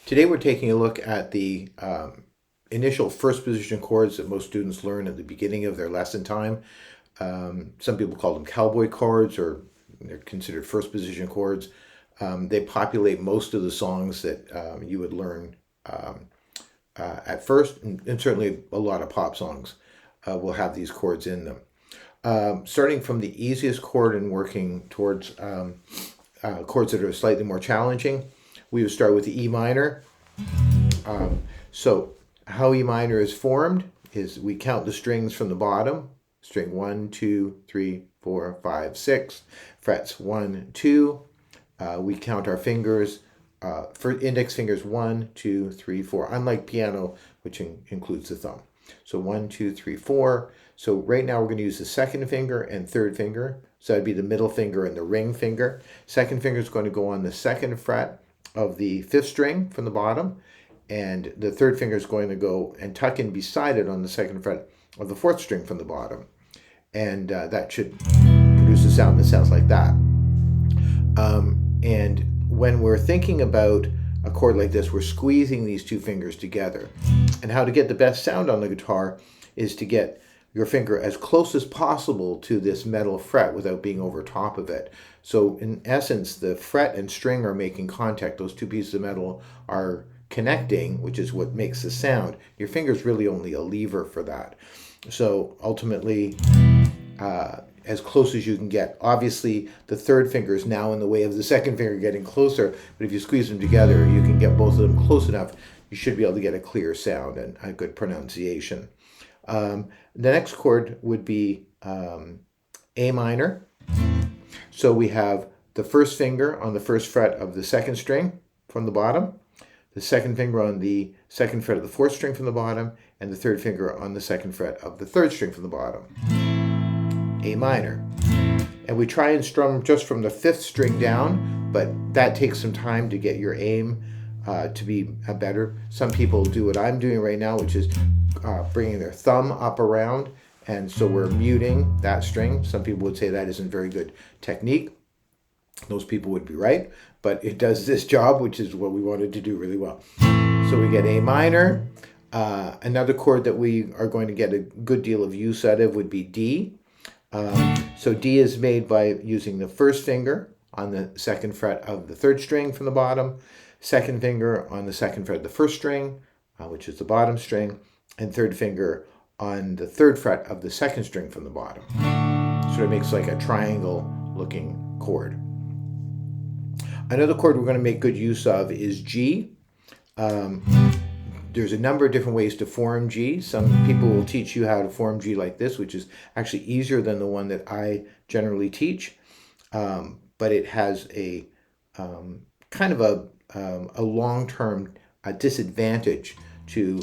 Today we're taking a look at the initial first position chords that most students learn at the beginning of their lesson time. Some people call them cowboy chords, or they're considered first position chords. They populate most of the songs that you would learn at first, and certainly a lot of pop songs will have these chords in them. Starting from the easiest chord and working towards chords that are slightly more challenging, we would start with the E minor. So how E minor is formed is we count the strings from the bottom. String 1, 2, 3, 4, 5, 6. Frets 1, 2. We count our fingers, for index fingers 1, 2, 3, 4. Unlike piano, which includes the thumb. So 1, 2, 3, 4. So right now we're going to use the second finger and third finger. So that'd be the middle finger and the ring finger. Second finger is going to go on the second fret of the fifth string from the bottom, and the third finger is going to go and tuck in beside it on the second fret of the fourth string from the bottom, and that should produce a sound that sounds like that. And when we're thinking about a chord like this, we're squeezing these two fingers together, and how to get the best sound on the guitar is to get your finger as close as possible to this metal fret without being over top of it. So in essence, the fret and string are making contact. Those two pieces of metal are connecting, which is what makes the sound. Your finger's really only a lever for that. So ultimately, as close as you can get. Obviously, the third finger is now in the way of the second finger getting closer, but if you squeeze them together, you can get both of them close enough. You should be able to get a clear sound and a good pronunciation. The next chord would be A minor. So we have the first finger on the first fret of the second string from the bottom, the second finger on the second fret of the fourth string from the bottom, and the third finger on the second fret of the third string from the bottom. A minor. And we try and strum just from the fifth string down, but that takes some time to get your aim to be better. Some people do what I'm doing right now, which is bringing their thumb up around, and so we're muting that string. Some people would say that isn't very good technique. Those people would be right, but it does this job, which is what we wanted to do really well. So we get A minor. Another chord that we are going to get a good deal of use out of would be D. So D is made by using the first finger on the second fret of the third string from the bottom, second finger on the second fret of the first string, which is the bottom string, and third finger on the third fret of the second string from the bottom. So it makes like a triangle looking chord. Another chord we're going to make good use of is G. There's a number of different ways to form G. Some people will teach you how to form G like this, which is actually easier than the one that I generally teach. But it has a kind of a long-term disadvantage to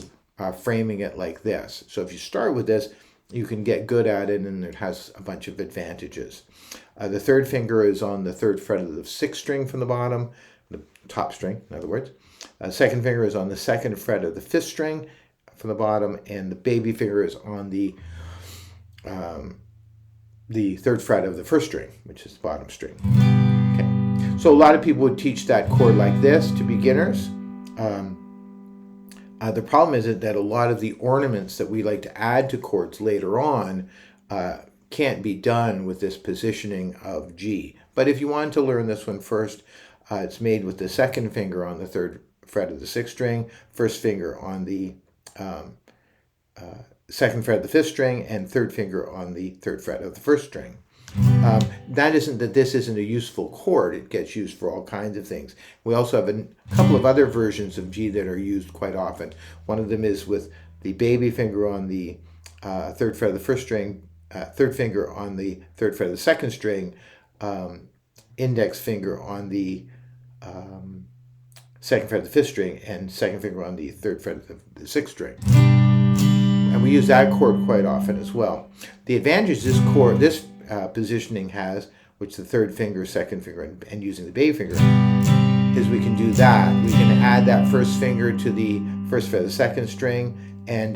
framing it like this. So if you start with this, you can get good at it, and it has a bunch of advantages. The third finger is on the third fret of the sixth string from the bottom, the top string, in other words. Second finger is on the second fret of the fifth string from the bottom, and the baby finger is on the third fret of the first string, which is the bottom string. Okay. So a lot of people would teach that chord like this to beginners. The problem is that a lot of the ornaments that we like to add to chords later on can't be done with this positioning of G. But if you wanted to learn this one first, it's made with the second finger on the third fret of the sixth string, first finger on the second fret of the fifth string, and third finger on the third fret of the first string. That isn't that this isn't a useful chord. It gets used for all kinds of things. We also have a couple of other versions of G that are used quite often. One of them is with the baby finger on the third fret of the first string, third finger on the third fret of the second string, index finger on the second fret of the fifth string, and second finger on the third fret of the sixth string. And we use that chord quite often as well. The advantage this positioning has, which the third finger, second finger, and using the baby finger, is we can do that. We can add that first finger to the first fret of the second string and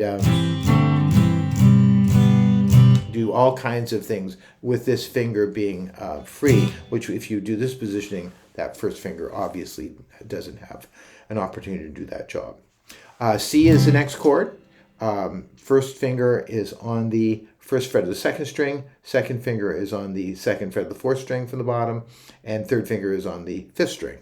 do all kinds of things with this finger being free, which if you do this positioning, that first finger obviously doesn't have an opportunity to do that job. C is the next chord. First finger is on the first fret of the second string, second finger is on the second fret of the fourth string from the bottom, and third finger is on the fifth string.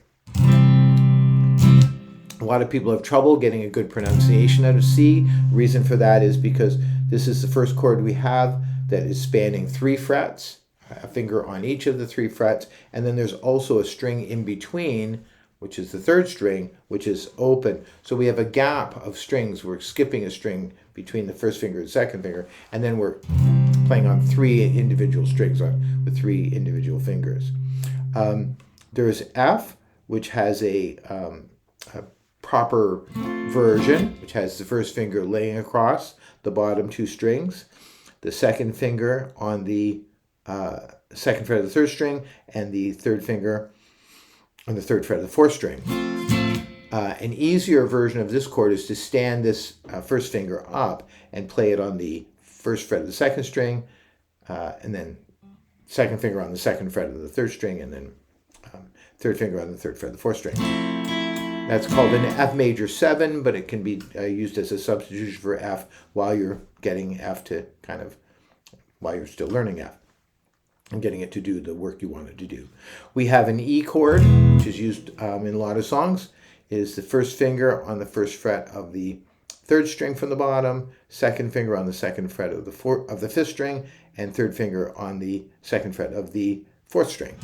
A lot of people have trouble getting a good pronunciation out of C. Reason for that is because this is the first chord we have that is spanning 3 frets, a finger on each of the 3 frets, and then there's also a string in between, which is the third string, which is open. So we have a gap of strings. We're skipping a string between the first finger and second finger, and then we're playing on 3 individual strings with 3 individual fingers. There's F, which has a proper version, which has the first finger laying across the bottom 2 strings, the second finger on the second fret of the third string, and the third finger on the third fret of the fourth string. An easier version of this chord is to stand this first finger up and play it on the first fret of the second string, and then second finger on the second fret of the third string, and then third finger on the third fret of the fourth string. That's called an F major 7, but it can be used as a substitution for F while you're getting F to while you're still learning F and getting it to do the work you want it to do. We have an E chord, which is used in a lot of songs. It is the first finger on the first fret of the third string from the bottom, second finger on the second fret of the fifth string, and third finger on the second fret of the fourth string.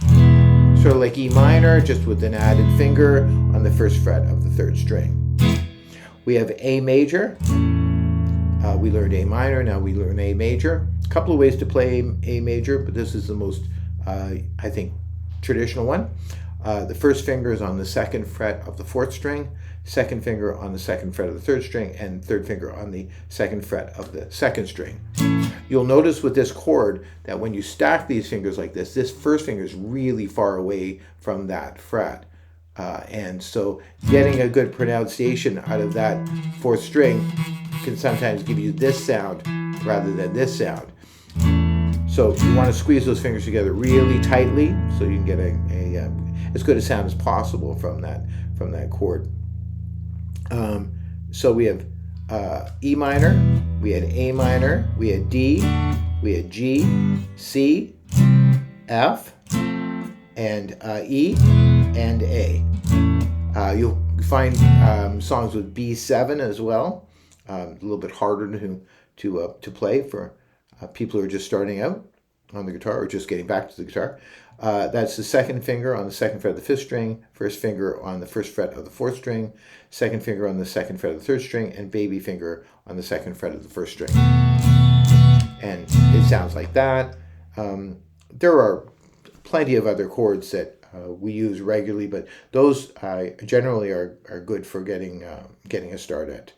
Sort of like E minor, just with an added finger on the first fret of the third string. We have A major. We learned A minor, now we learn A major. A couple of ways to play A major, but this is the most, I think, traditional one. The first finger is on the second fret of the fourth string, second finger on the second fret of the third string, and third finger on the second fret of the second string. You'll notice with this chord that when you stack these fingers like this first finger is really far away from that fret. And so getting a good pronunciation out of that fourth string can sometimes give you this sound rather than this sound. So you want to squeeze those fingers together really tightly so you can get as good a sound as possible from that chord. So we have E minor, we had A minor, we had D, we had G, C, F, and E, and A. You'll find songs with B7 as well. A little bit harder to play for people who are just starting out on the guitar or just getting back to the guitar. That's the second finger on the second fret of the fifth string, first finger on the first fret of the fourth string, second finger on the second fret of the third string, and baby finger on the second fret of the first string. And it sounds like that. There are plenty of other chords that we use regularly, but those generally are good for getting a start at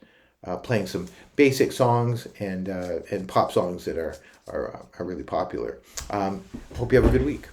playing some basic songs and pop songs that are really popular. Hope you have a good week.